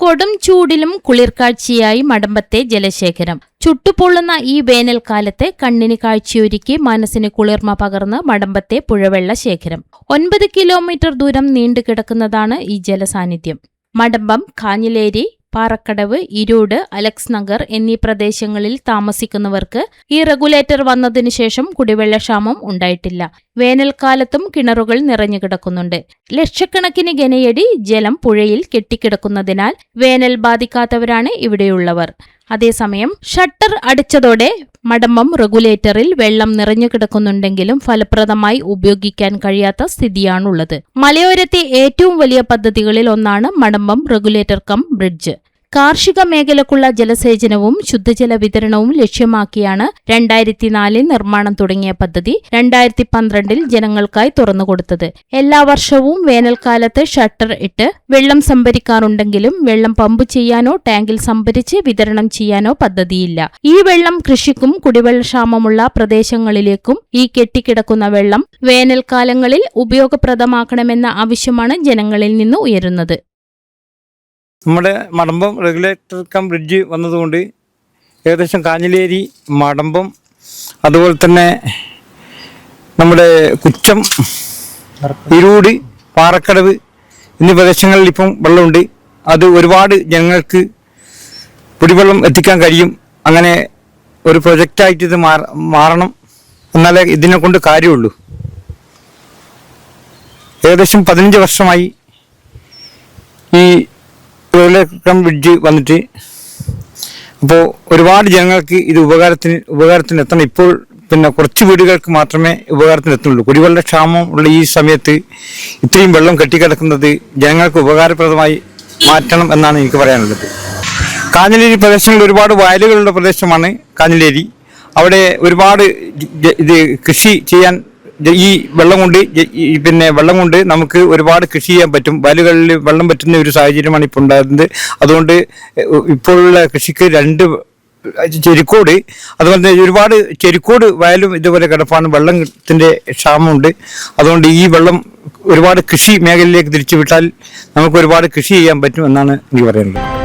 കൊടും ചൂടിലും കുളിർക്കാഴ്ചയായി മടമ്പത്തെ ജലശേഖരം. ചുട്ടുപൊള്ളുന്ന ഈ വേനൽക്കാലത്തെ കണ്ണിന് കാഴ്ചയൊരുക്കി മനസ്സിന് കുളിർമ പകർന്ന് മടമ്പത്തെ പുഴവെള്ള ശേഖരം. 9 കിലോമീറ്റർ ദൂരം നീണ്ടുകിടക്കുന്നതാണ് ഈ ജലസാന്നിധ്യം. മടമ്പം, കാഞ്ഞിലേരി, പാറക്കടവ്, ഇരൂട്, അലക്സ് നഗർ എന്നീ പ്രദേശങ്ങളിൽ താമസിക്കുന്നവർക്ക് ഈ റെഗുലേറ്റർ വന്നതിനു ശേഷം കുടിവെള്ളക്ഷാമം ഉണ്ടായിട്ടില്ല. വേനൽക്കാലത്തും കിണറുകൾ നിറഞ്ഞു കിടക്കുന്നുണ്ട്. ലക്ഷക്കണക്കിന് ഘനയടി ജലം പുഴയിൽ കെട്ടിക്കിടക്കുന്നതിനാൽ വേനൽ ബാധിക്കാത്തവരാണ് ഇവിടെയുള്ളവർ. അതേസമയം ഷട്ടർ അടച്ചതോടെ മടമ്പം റെഗുലേറ്ററിൽ വെള്ളം നിറഞ്ഞു കിടക്കുന്നുണ്ടെങ്കിലും ഫലപ്രദമായി ഉപയോഗിക്കാൻ കഴിയാത്ത സ്ഥിതിയാണുള്ളത്. മലയോരത്തെ ഏറ്റവും വലിയ പദ്ധതികളിൽ ഒന്നാണ് മടമ്പം റെഗുലേറ്റർ കം ബ്രിഡ്ജ്. കാർഷിക മേഖലക്കുള്ള ജലസേചനവും ശുദ്ധജല വിതരണവും ലക്ഷ്യമാക്കിയാണ് 2004 നിർമ്മാണം തുടങ്ങിയ പദ്ധതി 2012 ജനങ്ങൾക്കായി തുറന്നുകൊടുത്തത്. എല്ലാ വർഷവും വേനൽക്കാലത്ത് ഷട്ടർ ഇട്ട് വെള്ളം സംഭരിക്കാറുണ്ടെങ്കിലും വെള്ളം പമ്പ് ചെയ്യാനോ ടാങ്കിൽ സംഭരിച്ച് വിതരണം ചെയ്യാനോ പദ്ധതിയില്ല. ഈ വെള്ളം കൃഷിക്കും കുടിവെള്ളക്ഷാമമുള്ള പ്രദേശങ്ങളിലേക്കും ഈ കെട്ടിക്കിടക്കുന്ന വെള്ളം വേനൽക്കാലങ്ങളിൽ ഉപയോഗപ്രദമാക്കണമെന്ന ആവശ്യമാണ് ജനങ്ങളിൽ നിന്ന് ഉയരുന്നത്. നമ്മുടെ മടമ്പം റെഗുലേറ്റർ കം ബ്രിഡ്ജ് വന്നതുകൊണ്ട് ഏകദേശം കാഞ്ഞിലേരി, മടമ്പം, അതുപോലെ തന്നെ നമ്മുടെ കുച്ചം, ഇരൂട്, പാറക്കടവ് എന്നീ പ്രദേശങ്ങളിൽ ഇപ്പം വെള്ളമുണ്ട്. അത് ഒരുപാട് ജനങ്ങൾക്ക് കുടിവെള്ളം എത്തിക്കാൻ കഴിയും. അങ്ങനെ ഒരു പ്രൊജക്റ്റായിട്ട് ഇത് മാറണം, എന്നാലേ ഇതിനെ കൊണ്ട് കാര്യമുള്ളൂ. ഏകദേശം 15 വർഷമായി ഈ റെഗുലേറ്റർ കം ബ്രിഡ്ജ് വന്നിട്ട്. അപ്പോൾ ഒരുപാട് ജനങ്ങൾക്ക് ഇത് ഉപകാരത്തിന് എത്തണം. ഇപ്പോൾ കുറച്ച് വീടുകൾക്ക് മാത്രമേ ഉപകാരത്തിന് എത്തുന്നുള്ളൂ. കുടിവെള്ളക്ഷാമം ഉള്ള ഈ സമയത്ത് ഇത്രയും വെള്ളം കെട്ടിക്കിടക്കുന്നത് ജനങ്ങൾക്ക് ഉപകാരപ്രദമായി മാറ്റണം എന്നാണ് എനിക്ക് പറയാനുള്ളത്. കാഞ്ഞിലേരി പ്രദേശങ്ങളിൽ ഒരുപാട് വയലുകളുള്ള പ്രദേശമാണ് കാഞ്ഞിലേരി. അവിടെ ഒരുപാട് ഇത് കൃഷി ചെയ്യാൻ ഈ വെള്ളം കൊണ്ട് നമുക്ക് ഒരുപാട് കൃഷി ചെയ്യാൻ പറ്റും. വയലുകളിൽ വെള്ളം പറ്റുന്ന ഒരു സാഹചര്യമാണ് ഇപ്പോൾ ഉണ്ടാകുന്നത്. അതുകൊണ്ട് ഇപ്പോഴുള്ള കൃഷിക്ക് 2 ചെരിക്കോട്, അതുപോലെ തന്നെ ഒരുപാട് ചെരിക്കോട് വയലും ഇതുപോലെ കിടപ്പാണ്. വെള്ളത്തിൻ്റെ ക്ഷാമമുണ്ട്. അതുകൊണ്ട് ഈ വെള്ളം ഒരുപാട് കൃഷി മേഖലയിലേക്ക് തിരിച്ചു വിട്ടാൽ നമുക്ക് ഒരുപാട് കൃഷി ചെയ്യാൻ പറ്റും എന്നാണ് എനിക്ക് പറയുന്നത്.